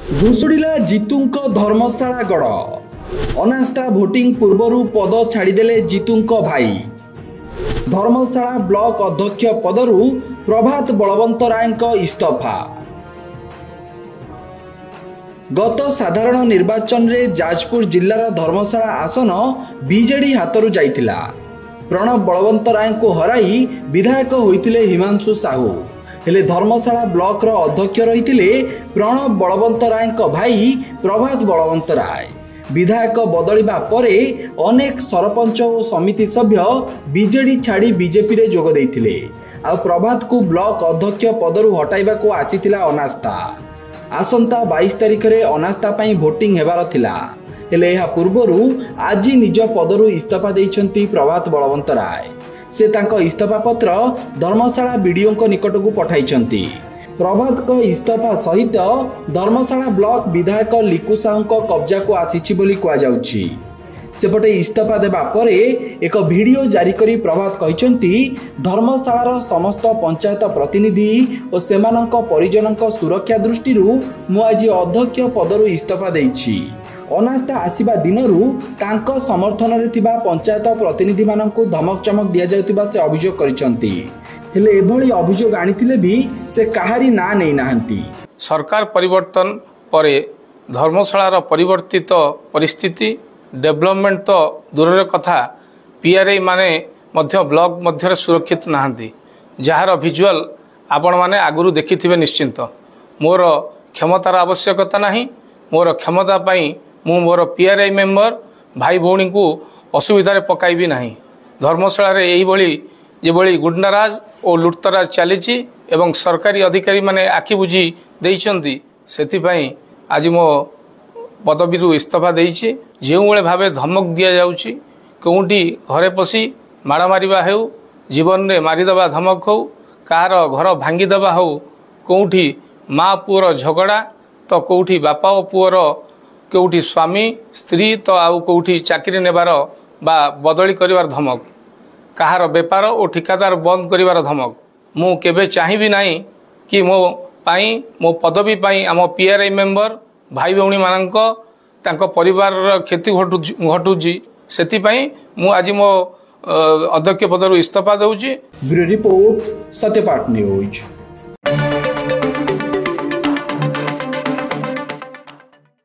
घुषुड़िला जीतुंक धर्मशाला गड़ अनास्था भोटिंग पूर्वरु पद छाड़देले जीतुंक भाई। धर्मशाला ब्लॉक अध्यक्ष पदरु प्रभात बलवंत रायंक इस्तीफा। गत साधारण निर्वाचन रे जाजपुर जिल्लार धर्मशाला आसन बीजेडी हाथरू जाइतिला। प्रणव बलवंत राय को हराई विधायक होइतिले हिमांशु साहू। हेले धर्मशाला ब्लॉक रो अध्यक्ष रहितिले प्रणव बलवंत राय भाई प्रभात बलवंत राय। विधायक बदलिबा परे अनेक सरपंच और समिति सभ्य बीजेडी छाड़ी बीजेपी रे जोग देइतिले। आ प्रभात को ब्लॉक अध्यक्ष पदरु हटाइबा को आसीतिला अनास्था। आसंता 22 तारिख रे अनास्था पई भोटिंग हेबार थिला। हेले यह पूर्वरु आज निज पदरु इस्तीफा देइछंती प्रभात बलवंत राय। से तांको इस्तीफा पत्र धर्मशाला बीडीओ को निकट को पठाइछंती। प्रभात को इस्तीफा सहित धर्मशाला ब्लॉक विधायक लिकु साहू को कब्जा को आसीछि बोली कुआ जाउछि। सेपटे इस्तीफा देबा परे एक वीडियो जारी करी प्रभात कहिछंती धर्मशालार समस्त पंचायत प्रतिनिधि और सेमानक परिजनक सुरक्षा दृष्टिरू मु आज अध्यक्ष पदरु इस्तीफा देइछि। अनास्था आसीबा दिनरू तांको समर्थन रे थिबा पंचायत प्रतिनिधि माननकु धमक चमक दिया जाउतिबा से अभियोग करिसंती। हेले एभली अभियोग आनिथिले भी से काहारी ना नै नाहंती। सरकार परिवर्तन परे धर्मशालार परिवर्तित परिस्थिति डेवलपमेंट तो दूर कथा पीआरआई माने मध्य ब्लॉक मध्य सुरक्षित नाहंती। जार विजुअल आपण माने आगुरु देखिथिबे निश्चिंत। मोर क्षमतार आवश्यकता नाही। मोर क्षमता पई मु मोर पीआरआई मेंबर भाई भौणी को असुविधा पकाइबी नाही। धर्मशाला रे एई बळी जे बळी गुंडाराज और लुटतराज चलीछि एवं सरकारी अधिकारी माने आखि बुझी देइछंती। सेति पई आज मो पदवी इस्तीफा देइछि। जेउ बेले भावे धमक दिया जाउछि कोउठी घरे पसी माड़ा मारिबा हेउ जीवन रे मारिदबा धमक हो कार घर भांगी दबा हो कोउठी माँ पुअर झगड़ा तो कोउठी बापा और पुअर कोउठी स्वामी स्त्री तो आउ कोउठी चाकरी नेबार बा बदली करिवार धमक कहार बेपार और ठिकादार बंद करिवार धमक मु केबे चाहिबी नाही कि मो पाई मो पदवी पाई आम पीआरआई मेंबर भाई भौणी मानक तांको परिवार क्षति घटुची सेति पई मु आज मो अध्यक्ष पदरु इस्तीफा देउची। Bureau report Satyapath news.